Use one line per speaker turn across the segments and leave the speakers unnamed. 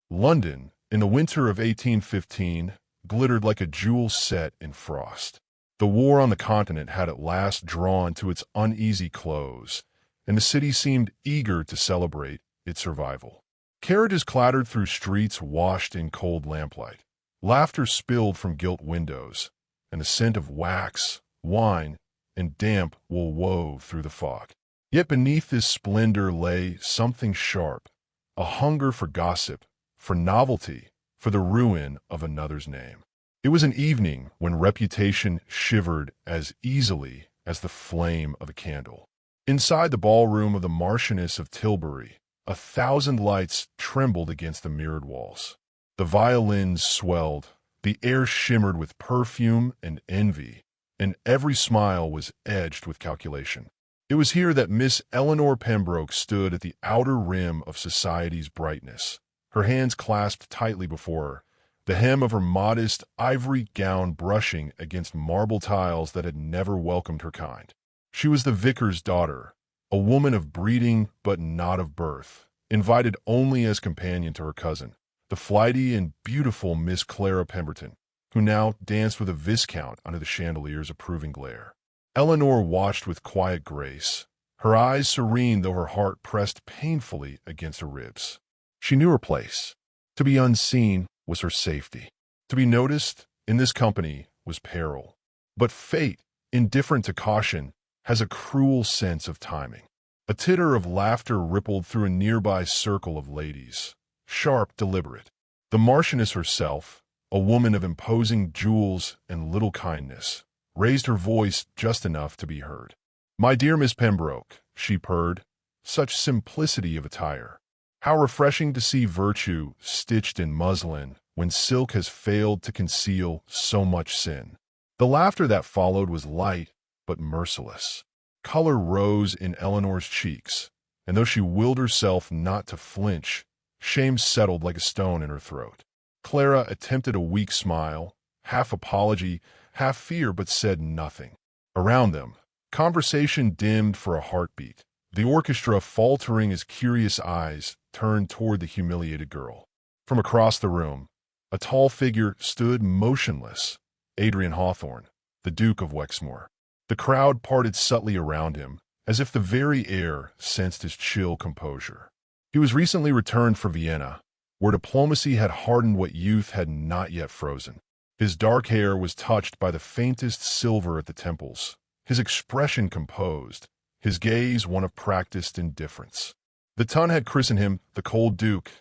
London, in the winter of 1815, glittered like a jewel set in frost. The war on the continent had at last drawn to its uneasy close, and the city seemed eager to celebrate its survival. Carriages clattered through streets washed in cold lamplight. Laughter spilled from gilt windows, and the scent of wax, wine, and damp wool wove through the fog. Yet beneath this splendor lay something sharp, a hunger for gossip, for novelty, for the ruin of another's name. It was an evening when reputation shivered as easily as the flame of a candle. Inside the ballroom of the Marchioness of Tilbury, 1,000 lights trembled against the mirrored walls. The violins swelled, the air shimmered with perfume and envy, and every smile was edged with calculation. It was here that Miss Eleanor Pembroke stood at the outer rim of society's brightness, her hands clasped tightly before her, the hem of her modest ivory gown brushing against marble tiles that had never welcomed her kind. She was the vicar's daughter, a woman of breeding but not of birth, invited only as companion to her cousin, the flighty and beautiful Miss Clara Pemberton, who now danced with a viscount under the chandelier's approving glare. Eleanor watched with quiet grace, her eyes serene though her heart pressed painfully against her ribs. She knew her place. To be unseen was her safety. To be noticed in this company was peril. But fate, indifferent to caution, has a cruel sense of timing. A titter of laughter rippled through a nearby circle of ladies, sharp, deliberate. The Marchioness herself, a woman of imposing jewels and little kindness, raised her voice just enough to be heard. "My dear Miss Pembroke," she purred, "such simplicity of attire. How refreshing to see virtue stitched in muslin when silk has failed to conceal so much sin." The laughter that followed was light but merciless. Color rose in Eleanor's cheeks, and though she willed herself not to flinch, shame settled like a stone in her throat. Clara attempted a weak smile, half apology, half fear, but said nothing. Around them, conversation dimmed for a heartbeat, the orchestra faltering as curious eyes turned toward the humiliated girl. From across the room, a tall figure stood motionless, Adrian Hawthorne, the Duke of Wexmoor. The crowd parted subtly around him, as if the very air sensed his chill composure. He was recently returned from Vienna, where diplomacy had hardened what youth had not yet frozen. His dark hair was touched by the faintest silver at the temples, his expression composed, his gaze one of practiced indifference. The Tun had christened him the Cold Duke,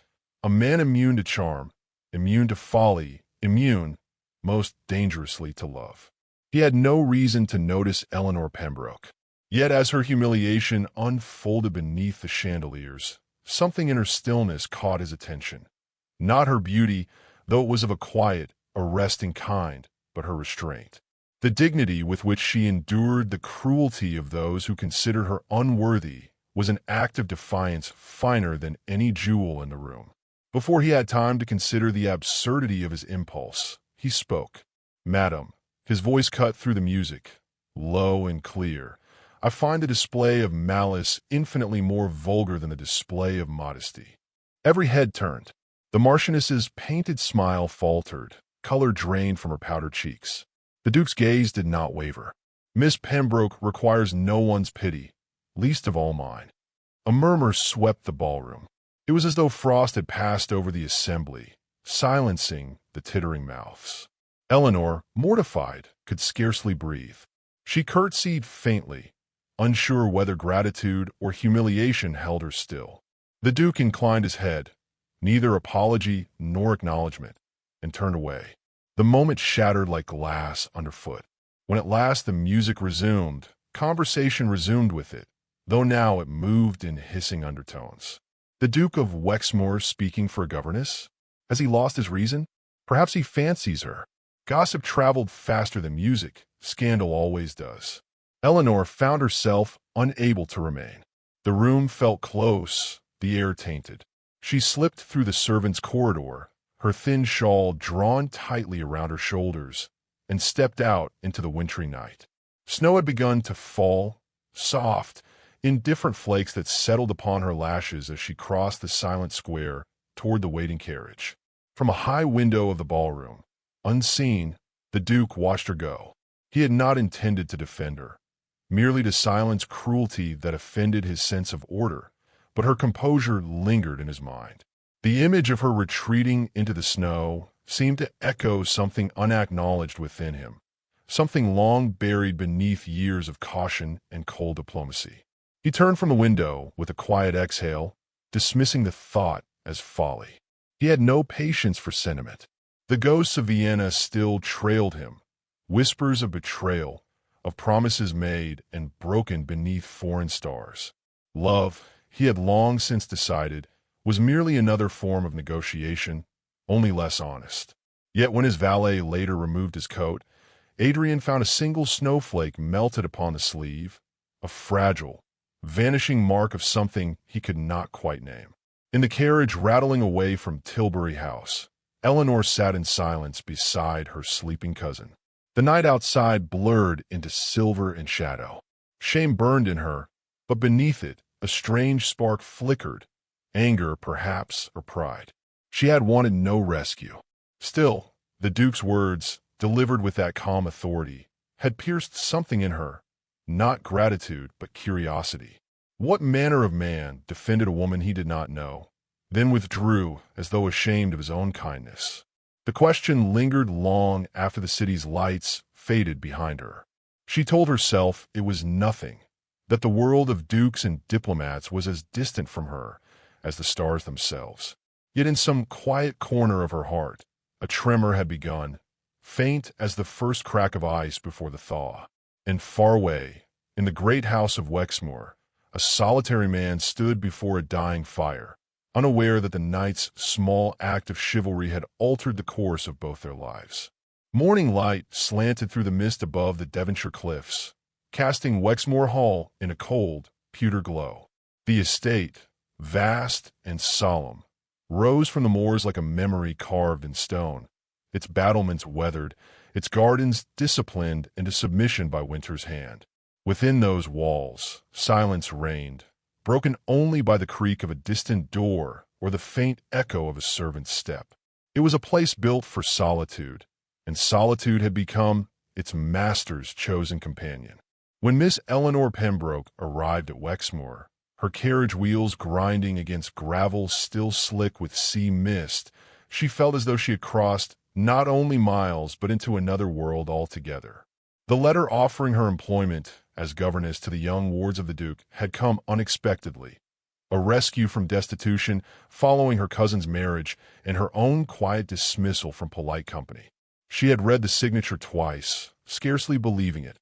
a man immune to charm, immune to folly, immune, most dangerously, to love. He had no reason to notice Eleanor Pembroke. Yet as her humiliation unfolded beneath the chandeliers, something in her stillness caught his attention. Not her beauty, though it was of a quiet, arresting kind, but her restraint. The dignity with which she endured the cruelty of those who considered her unworthy was an act of defiance finer than any jewel in the room. Before he had time to consider the absurdity of his impulse, he spoke. "Madam," his voice cut through the music, low and clear, "I find the display of malice infinitely more vulgar than the display of modesty." Every head turned. The Marchioness's painted smile faltered, color drained from her powdered cheeks. The Duke's gaze did not waver. "Miss Pembroke requires no one's pity, least of all mine." A murmur swept the ballroom. It was as though frost had passed over the assembly, silencing the tittering mouths. Eleanor, mortified, could scarcely breathe. She curtsied faintly, unsure whether gratitude or humiliation held her still. The Duke inclined his head, neither apology nor acknowledgement, and turned away. The moment shattered like glass underfoot. When at last the music resumed, conversation resumed with it, though now it moved in hissing undertones. The Duke of Wexmoor speaking for a governess? Has he lost his reason? Perhaps he fancies her. Gossip traveled faster than music, scandal always does. Eleanor found herself unable to remain. The room felt close, the air tainted. She slipped through the servants' corridor, her thin shawl drawn tightly around her shoulders, and stepped out into the wintry night. Snow had begun to fall, soft, indifferent flakes that settled upon her lashes as she crossed the silent square toward the waiting carriage. From a high window of the ballroom, unseen, the Duke watched her go. He had not intended to defend her, merely to silence cruelty that offended his sense of order, but her composure lingered in his mind. The image of her retreating into the snow seemed to echo something unacknowledged within him, something long buried beneath years of caution and cold diplomacy. He turned from the window with a quiet exhale, dismissing the thought as folly. He had no patience for sentiment. The ghosts of Vienna still trailed him, whispers of betrayal, of promises made and broken beneath foreign stars. Love, he had long since decided, was merely another form of negotiation, only less honest. Yet when his valet later removed his coat, Adrian found a single snowflake melted upon the sleeve, a fragile, vanishing mark of something he could not quite name. In the carriage rattling away from Tilbury House, Eleanor sat in silence beside her sleeping cousin. The night outside blurred into silver and shadow. Shame burned in her, but beneath it, a strange spark flickered, anger perhaps, or pride. She had wanted no rescue. Still, the Duke's words, delivered with that calm authority, had pierced something in her, not gratitude but curiosity. What manner of man defended a woman he did not know, then withdrew as though ashamed of his own kindness? The question lingered long after the city's lights faded behind her. She told herself it was nothing, that the world of dukes and diplomats was as distant from her as the stars themselves. Yet in some quiet corner of her heart, a tremor had begun, faint as the first crack of ice before the thaw. And far away, in the great house of Wexmoor, a solitary man stood before a dying fire, unaware that the night's small act of chivalry had altered the course of both their lives. Morning light slanted through the mist above the Devonshire cliffs, casting Wexmoor Hall in a cold, pewter glow. The estate, vast and solemn, rose from the moors like a memory carved in stone, its battlements weathered, its gardens disciplined into submission by winter's hand. Within those walls, silence reigned, broken only by the creak of a distant door or the faint echo of a servant's step. It was a place built for solitude, and solitude had become its master's chosen companion. When Miss Eleanor Pembroke arrived at Wexmoor, her carriage wheels grinding against gravel still slick with sea mist, she felt as though she had crossed not only miles but into another world altogether. The letter offering her employment as governess to the young wards of the Duke had come unexpectedly, a rescue from destitution following her cousin's marriage and her own quiet dismissal from polite company. She had read the signature twice, scarcely believing it.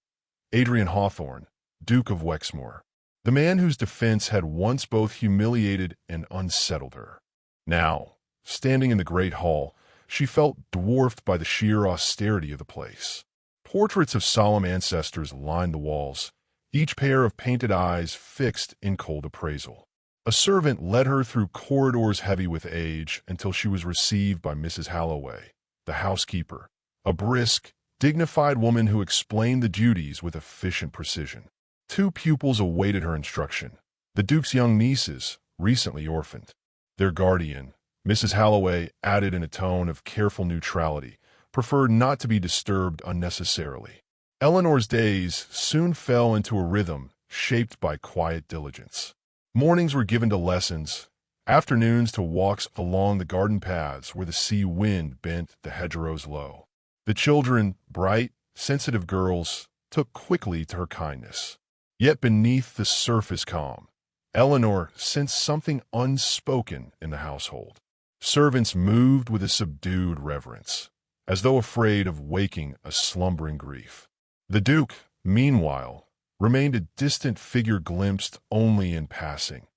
Adrian Hawthorne, Duke of Wexmoor, the man whose defense had once both humiliated and unsettled her. Now, standing in the great hall, she felt dwarfed by the sheer austerity of the place. Portraits of solemn ancestors lined the walls, each pair of painted eyes fixed in cold appraisal. A servant led her through corridors heavy with age until she was received by Mrs. Halloway, the housekeeper, a brisk, dignified woman who explained the duties with efficient precision. 2 pupils awaited her instruction, the Duke's young nieces, recently orphaned. Their guardian, Mrs. Halloway, added in a tone of careful neutrality, preferred not to be disturbed unnecessarily. Eleanor's days soon fell into a rhythm shaped by quiet diligence. Mornings were given to lessons, afternoons to walks along the garden paths where the sea wind bent the hedgerows low. The children, bright, sensitive girls, took quickly to her kindness. Yet beneath the surface calm, Eleanor sensed something unspoken in the household. Servants moved with a subdued reverence, as though afraid of waking a slumbering grief. The Duke, meanwhile, remained a distant figure glimpsed only in passing,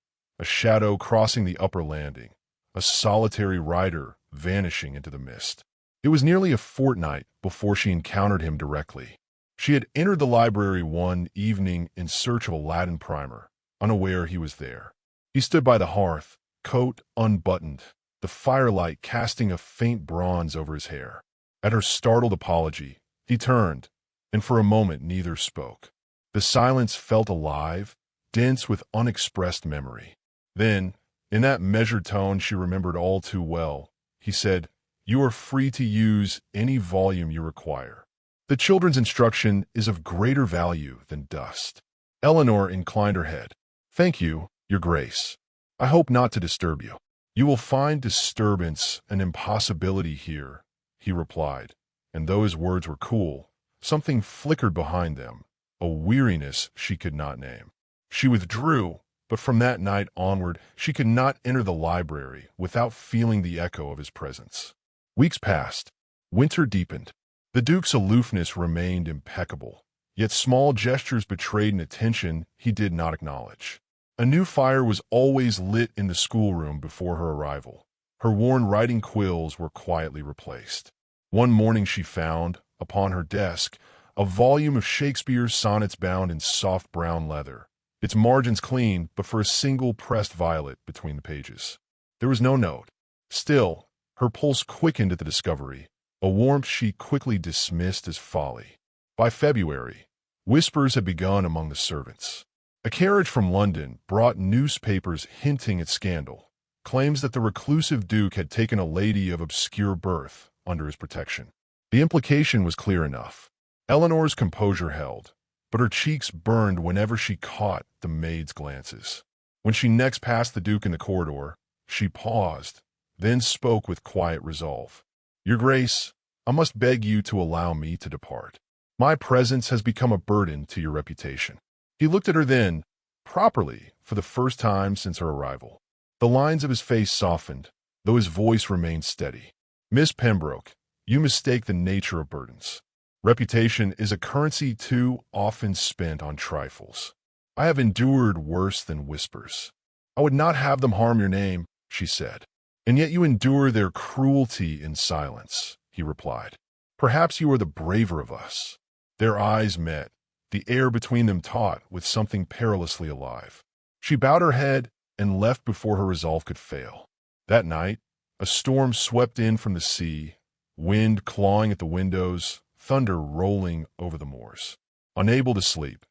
a shadow crossing the upper landing, a solitary rider vanishing into the mist. It was nearly a fortnight before she encountered him directly. She had entered the library one evening in search of a Latin primer, unaware he was there. He stood by the hearth, coat unbuttoned, the firelight casting a faint bronze over his hair. At her startled apology, he turned, and for a moment neither spoke. The silence felt alive, dense with unexpressed memory. Then, In that measured tone she remembered all too well, he said, "You are free to use any volume you require. The children's instruction is of greater value than dust." Eleanor inclined her head. "Thank you, Your Grace. I hope not to disturb you." "You will find disturbance an impossibility here," he replied, and though his words were cool, something flickered behind them, a weariness she could not name. She withdrew, but from that night onward she could not enter the library without feeling the echo of his presence. Weeks passed. Winter deepened. The Duke's aloofness remained impeccable, yet small gestures betrayed an attention he did not acknowledge. A new fire was always lit in the schoolroom before her arrival. Her worn writing quills were quietly replaced. One morning she found, upon her desk, a volume of Shakespeare's sonnets bound in soft brown leather, its margins clean but for a single pressed violet between the pages. There was no note. Still, her pulse quickened at the discovery, a warmth she quickly dismissed as folly. By February, whispers had begun among the servants. A carriage from London brought newspapers hinting at scandal, claims that the reclusive Duke had taken a lady of obscure birth under his protection. The implication was clear enough. Eleanor's composure held, but her cheeks burned whenever she caught the maid's glances. When she next passed the Duke in the corridor, she paused, then spoke with quiet resolve. "Your Grace, I must beg you to allow me to depart. My presence has become a burden to your reputation." He looked at her then, properly, for the first time since her arrival. The lines of his face softened, though his voice remained steady. "Miss Pembroke, you mistake the nature of burdens. Reputation is a currency too often spent on trifles. I have endured worse than whispers." "I would not have them harm your name," she said. "And yet you endure their cruelty in silence," he replied. "Perhaps you are the braver of us." Their eyes met, the air between them taut with something perilously alive. She bowed her head and left before her resolve could fail. That night, a storm swept in from the sea, wind clawing at the windows, thunder rolling over the moors. Unable to sleep,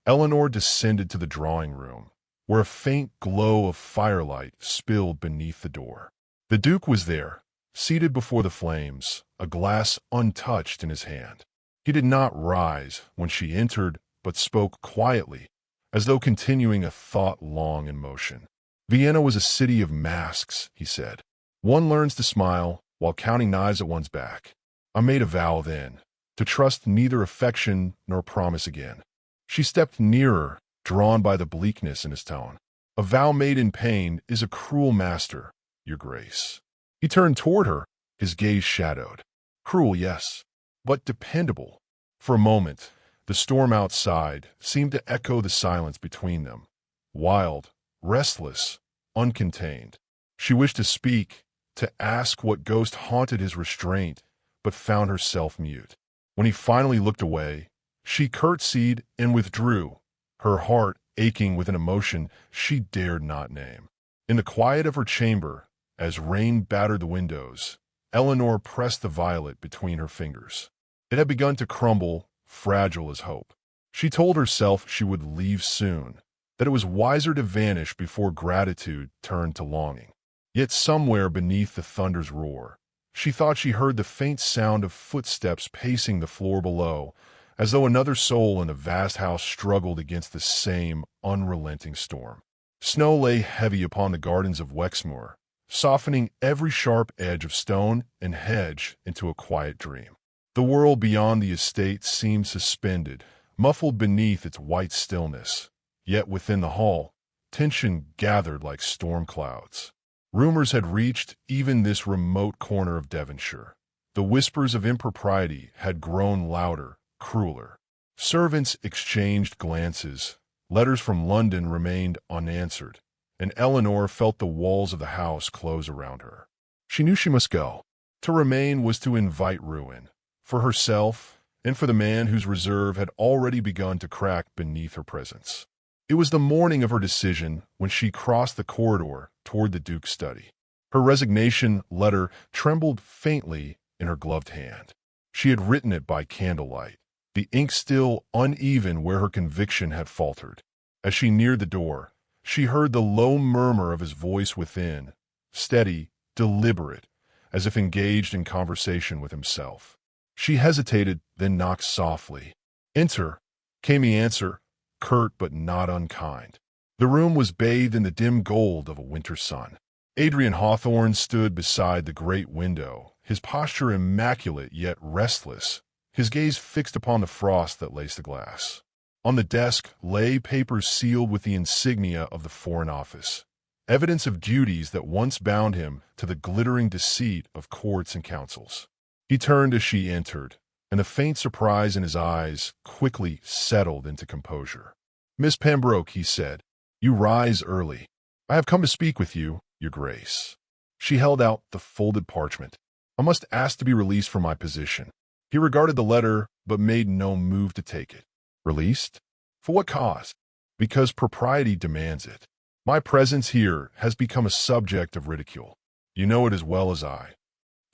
Eleanor descended to the drawing-room, where a faint glow of firelight spilled beneath the door. The Duke was there, seated before the flames, a glass untouched in his hand. He did not rise when she entered, but spoke quietly, as though continuing a thought long in motion. "Vienna was a city of masks," he said. "One learns to smile while counting knives at one's back. I made a vow then, to trust neither affection nor promise again." She stepped nearer, drawn by the bleakness in his tone. "A vow made in pain is a cruel master, Your Grace." He turned toward her, his gaze shadowed. "Cruel, yes, but dependable." For a moment, the storm outside seemed to echo the silence between them, wild, restless, uncontained. She wished to speak, to ask what ghost haunted his restraint, but found herself mute. When he finally looked away, she curtsied and withdrew, her heart aching with an emotion she dared not name. In the quiet of her chamber, as rain battered the windows, Eleanor pressed the violet between her fingers. It had begun to crumble, fragile as hope. She told herself she would leave soon, that it was wiser to vanish before gratitude turned to longing. Yet somewhere beneath the thunder's roar, she thought she heard the faint sound of footsteps pacing the floor below, as though another soul in the vast house struggled against the same unrelenting storm. Snow lay heavy upon the gardens of Wexmoor, softening every sharp edge of stone and hedge into a quiet dream. The world beyond the estate seemed suspended, muffled beneath its white stillness, yet within the hall, tension gathered like storm clouds. Rumors had reached even this remote corner of Devonshire. The whispers of impropriety had grown louder, crueler. Servants exchanged glances, letters from London remained unanswered, and Eleanor felt the walls of the house close around her. She knew she must go. To remain was to invite ruin, for herself and for the man whose reserve had already begun to crack beneath her presence. It was the morning of her decision when she crossed the corridor toward the Duke's study. Her resignation letter trembled faintly in her gloved hand. She had written it by candlelight, the ink still uneven where her conviction had faltered. As she neared the door, She heard the low murmur of his voice within, steady, deliberate, as if engaged in conversation with himself. She hesitated, then knocked softly. "Enter," came the answer, curt but not unkind. The room was bathed in the dim gold of a winter sun. Adrian Hawthorne stood beside the great window, his posture immaculate yet restless, his gaze fixed upon the frost that laced the glass. On the desk lay papers sealed with the insignia of the Foreign Office, evidence of duties that once bound him to the glittering deceit of courts and councils. He turned as she entered, and the faint surprise in his eyes quickly settled into composure. "Miss Pembroke," he said, "you rise early. I have come to speak with you, Your Grace." She held out the folded parchment. "I must ask to be released from my position." He regarded the letter, but made no move to take it. "Released? For what cause?" "Because propriety demands it. My presence here has become a subject of ridicule. You know it as well as I."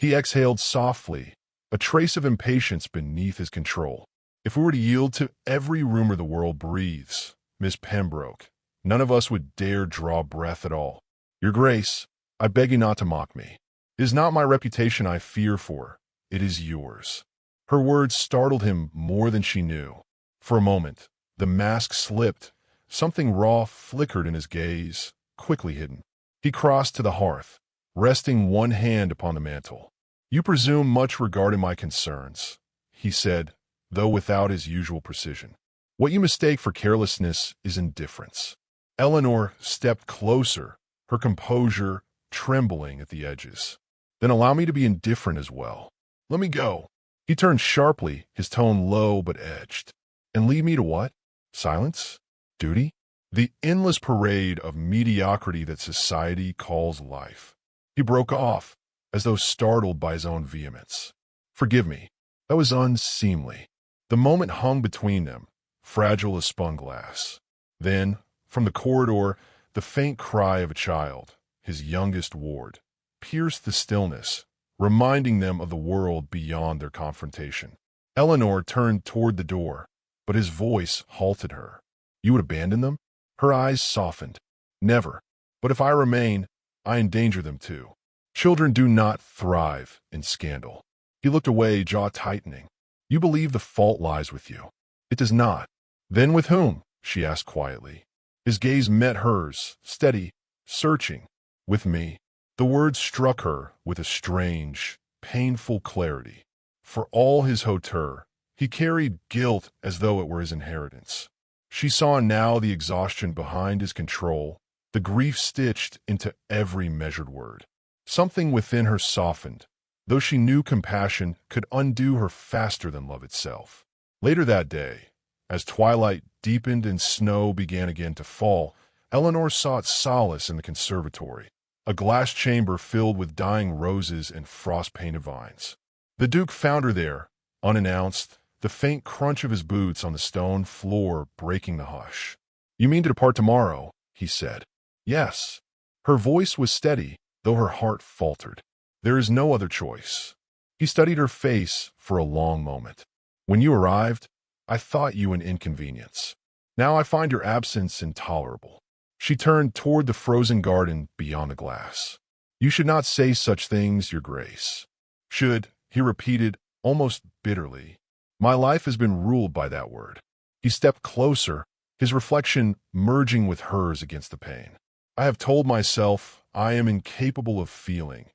He exhaled softly, a trace of impatience beneath his control. "If we were to yield to every rumor the world breathes, Miss Pembroke, none of us would dare draw breath at all. Your Grace, I beg you not to mock me. It is not my reputation I fear for, it is yours." Her words startled him more than she knew. For a moment, the mask slipped, something raw flickered in his gaze, quickly hidden. He crossed to the hearth, resting one hand upon the mantel. "You presume much regarding my concerns," he said, though without his usual precision. "What you mistake for carelessness is indifference." Eleanor stepped closer, her composure trembling at the edges. "Then allow me to be indifferent as well. Let me go." He turned sharply, his tone low but edged. "And leave me to what? Silence? Duty? The endless parade of mediocrity that society calls life." He broke off, as though startled by his own vehemence. "Forgive me. That was unseemly." The moment hung between them, fragile as spun glass. Then, from the corridor, the faint cry of a child, his youngest ward, pierced the stillness, reminding them of the world beyond their confrontation. Eleanor turned toward the door, but his voice halted her. "You would abandon them?" Her eyes softened. "Never. But if I remain, I endanger them too. Children do not thrive in scandal." He looked away, jaw tightening. "You believe the fault lies with you. It does not." "Then with whom?" she asked quietly. His gaze met hers, steady, searching. "With me." The words struck her with a strange, painful clarity. For all his hauteur, he carried guilt as though it were his inheritance. She saw now the exhaustion behind his control, the grief stitched into every measured word. Something within her softened, though she knew compassion could undo her faster than love itself. Later that day, as twilight deepened and snow began again to fall, Eleanor sought solace in the conservatory, a glass chamber filled with dying roses and frost-painted vines. The Duke found her there, unannounced, the faint crunch of his boots on the stone floor breaking the hush. "You mean to depart tomorrow?" he said. "Yes." Her voice was steady, though her heart faltered. "There is no other choice." He studied her face for a long moment. "When you arrived, I thought you an inconvenience. Now I find your absence intolerable." She turned toward the frozen garden beyond the glass. "You should not say such things, Your Grace." "Should," he repeated, almost bitterly. "My life has been ruled by that word." He stepped closer, his reflection merging with hers against the pain. "I have told myself I am incapable of feeling,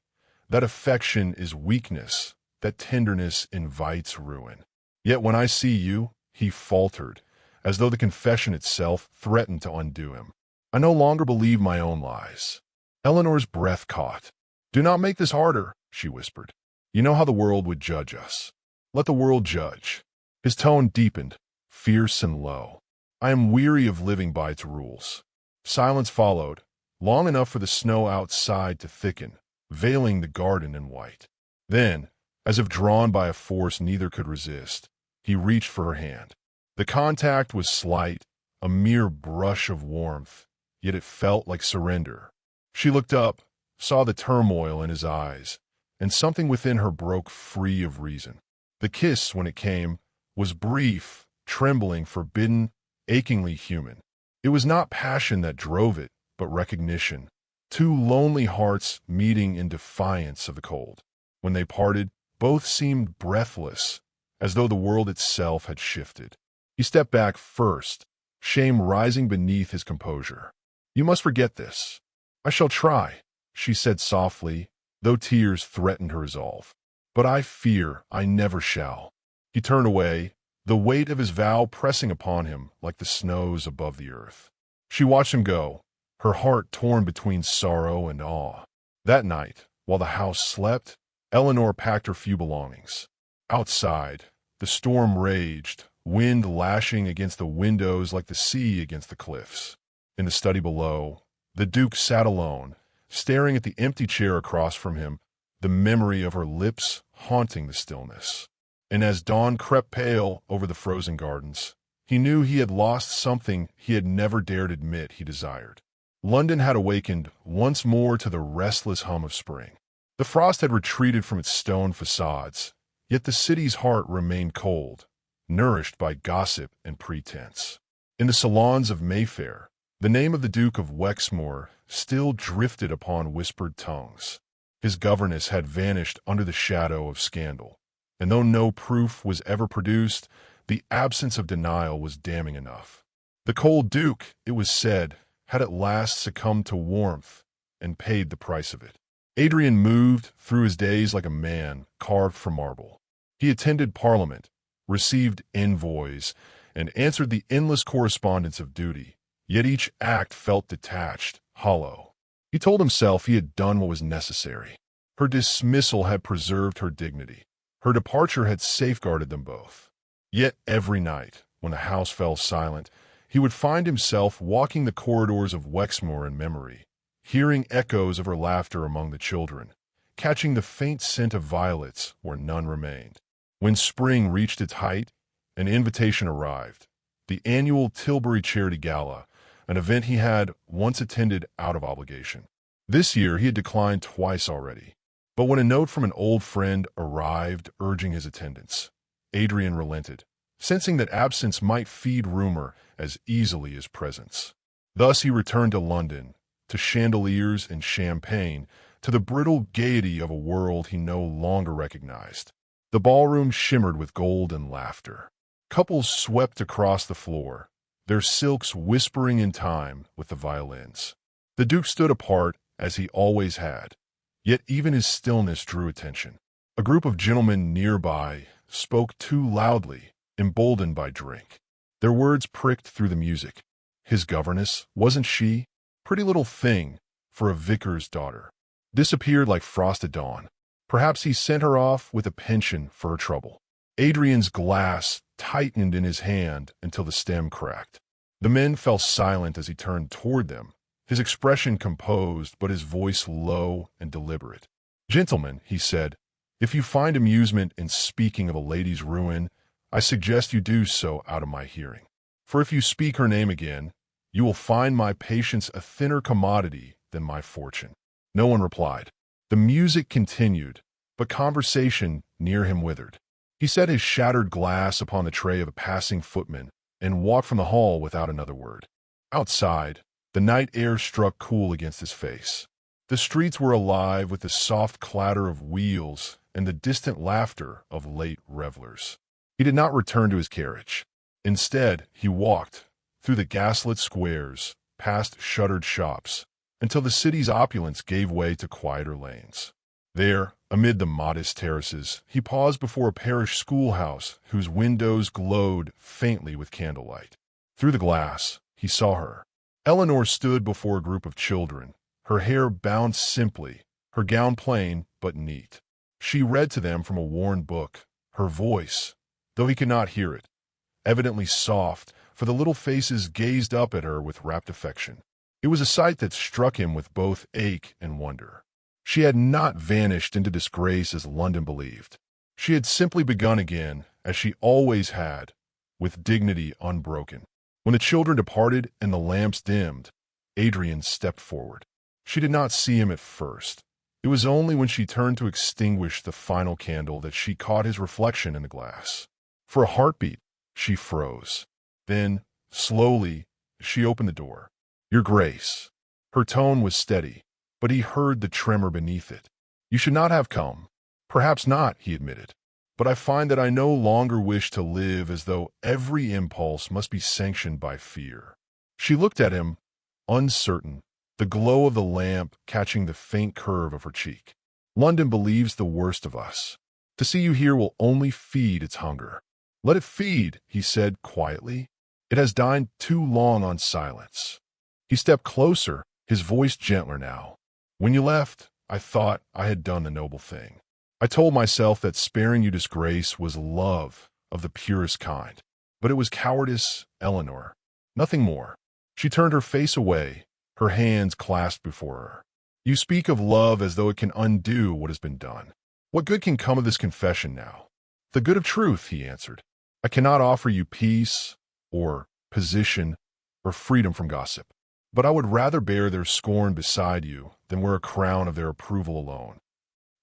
that affection is weakness, that tenderness invites ruin. Yet when I see you," he faltered, as though the confession itself threatened to undo him. "I no longer believe my own lies." Eleanor's breath caught. "Do not make this harder," she whispered. "You know how the world would judge us. Let the world judge." His tone deepened, fierce and low. "I am weary of living by its rules." Silence followed, long enough for the snow outside to thicken, veiling the garden in white. Then, as if drawn by a force neither could resist, he reached for her hand. The contact was slight, a mere brush of warmth, yet it felt like surrender. She looked up, saw the turmoil in his eyes, and something within her broke free of reason. The kiss, when it came, was brief, trembling, forbidden, achingly human. It was not passion that drove it, but recognition. Two lonely hearts meeting in defiance of the cold. When they parted, both seemed breathless, as though the world itself had shifted. He stepped back first, shame rising beneath his composure. "You must forget this." "I shall try," she said softly, though tears threatened her resolve. "But I fear I never shall." He turned away, the weight of his vow pressing upon him like the snows above the earth. She watched him go, her heart torn between sorrow and awe. That night, while the house slept, Eleanor packed her few belongings. Outside, the storm raged, wind lashing against the windows like the sea against the cliffs. In the study below, the Duke sat alone, staring at the empty chair across from him, the memory of her lips haunting the stillness. And as dawn crept pale over the frozen gardens, he knew he had lost something he had never dared admit he desired. London had awakened once more to the restless hum of spring. The frost had retreated from its stone facades, yet the city's heart remained cold, nourished by gossip and pretense. In the salons of Mayfair, the name of the Duke of Wexmoor still drifted upon whispered tongues. His governess had vanished under the shadow of scandal, and though no proof was ever produced, the absence of denial was damning enough. The cold Duke, it was said, had at last succumbed to warmth and paid the price of it. Adrian moved through his days like a man carved from marble. He attended Parliament, received envoys, and answered the endless correspondence of duty, yet each act felt detached, hollow. He told himself he had done what was necessary. Her dismissal had preserved her dignity. Her departure had safeguarded them both. Yet every night, when the house fell silent, he would find himself walking the corridors of Wexmoor in memory, hearing echoes of her laughter among the children, catching the faint scent of violets where none remained. When spring reached its height, an invitation arrived, the annual Tilbury Charity Gala, an event he had once attended out of obligation. This year he had declined twice already, but when a note from an old friend arrived urging his attendance, Adrian relented, sensing that absence might feed rumor as easily as presence. Thus he returned to London, to chandeliers and champagne, to the brittle gaiety of a world he no longer recognized. The ballroom shimmered with gold and laughter. Couples swept across the floor, their silks whispering in time with the violins. The Duke stood apart, as he always had, yet even his stillness drew attention. A group of gentlemen nearby spoke too loudly, emboldened by drink. Their words pricked through the music. His governess, wasn't she? Pretty little thing for a vicar's daughter. Disappeared like frost at dawn. Perhaps he sent her off with a pension for her trouble. Adrian's glass tightened in his hand until the stem cracked. The men fell silent as he turned toward them, his expression composed but his voice low and deliberate. "Gentlemen," he said, "if you find amusement in speaking of a lady's ruin, I suggest you do so out of my hearing. For if you speak her name again, you will find my patience a thinner commodity than my fortune." No one replied. The music continued, but conversation near him withered. He set his shattered glass upon the tray of a passing footman and walked from the hall without another word. Outside, the night air struck cool against his face. The streets were alive with the soft clatter of wheels and the distant laughter of late revelers. He did not return to his carriage. Instead, he walked through the gaslit squares, past shuttered shops, until the city's opulence gave way to quieter lanes. There, amid the modest terraces, he paused before a parish schoolhouse whose windows glowed faintly with candlelight. Through the glass, he saw her. Eleanor stood before a group of children, her hair bound simply, her gown plain but neat. She read to them from a worn book, her voice, though he could not hear it, evidently soft, for the little faces gazed up at her with rapt affection. It was a sight that struck him with both ache and wonder. She had not vanished into disgrace as London believed. She had simply begun again, as she always had, with dignity unbroken. When the children departed and the lamps dimmed, Adrian stepped forward. She did not see him at first. It was only when she turned to extinguish the final candle that she caught his reflection in the glass. For a heartbeat, she froze. Then, slowly, she opened the door. "Your Grace." Her tone was steady, but he heard the tremor beneath it. "You should not have come." "Perhaps not," he admitted. "But I find that I no longer wish to live as though every impulse must be sanctioned by fear." She looked at him, uncertain, the glow of the lamp catching the faint curve of her cheek. "London believes the worst of us. To see you here will only feed its hunger." "Let it feed," he said quietly. "It has dined too long on silence." He stepped closer, his voice gentler now. "When you left, I thought I had done the noble thing. I told myself that sparing you disgrace was love of the purest kind. But it was cowardice, Eleanor. Nothing more." She turned her face away, her hands clasped before her. "You speak of love as though it can undo what has been done. What good can come of this confession now?" "The good of truth," he answered. "I cannot offer you peace, or position, or freedom from gossip. But I would rather bear their scorn beside you than wear a crown of their approval alone."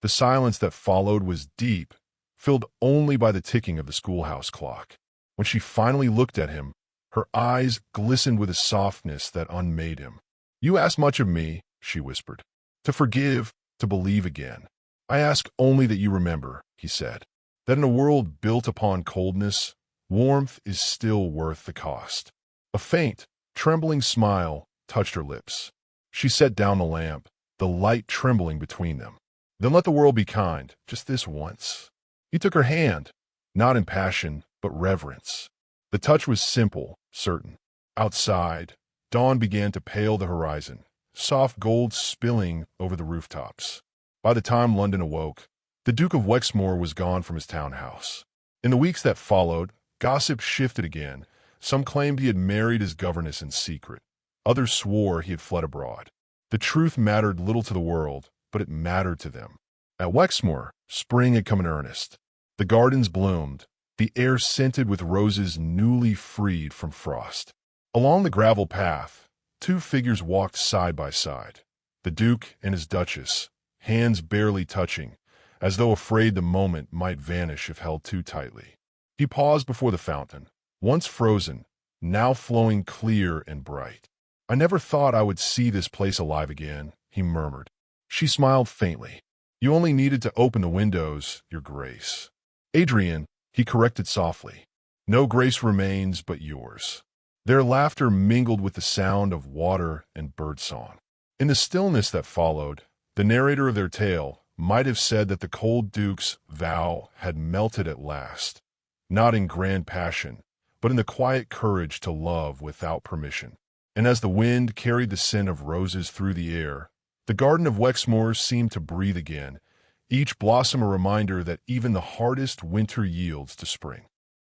The silence that followed was deep, filled only by the ticking of the schoolhouse clock. When she finally looked at him, her eyes glistened with a softness that unmade him. "You ask much of me," she whispered. "To forgive, to believe again." "I ask only that you remember," he said, "that in a world built upon coldness, warmth is still worth the cost." A faint, trembling smile touched her lips. She set down the lamp, the light trembling between them. "Then let the world be kind, just this once." He took her hand, not in passion, but reverence. The touch was simple, certain. Outside, dawn began to pale the horizon, soft gold spilling over the rooftops. By the time London awoke, the Duke of Wexmoor was gone from his townhouse. In the weeks that followed, gossip shifted again. Some claimed he had married his governess in secret. Others swore he had fled abroad. The truth mattered little to the world, but it mattered to them. At Wexmoor, spring had come in earnest. The gardens bloomed, the air scented with roses newly freed from frost. Along the gravel path, two figures walked side by side, the Duke and his Duchess, hands barely touching, as though afraid the moment might vanish if held too tightly. He paused before the fountain, once frozen, now flowing clear and bright. "I never thought I would see this place alive again," he murmured. She smiled faintly. "You only needed to open the windows, Your Grace." "Adrian," he corrected softly. "No grace remains but yours." Their laughter mingled with the sound of water and birdsong. In the stillness that followed, the narrator of their tale might have said that the cold Duke's vow had melted at last, not in grand passion, but in the quiet courage to love without permission. And as the wind carried the scent of roses through the air, the garden of Wexmoor seemed to breathe again, each blossom a reminder that even the hardest winter yields to spring.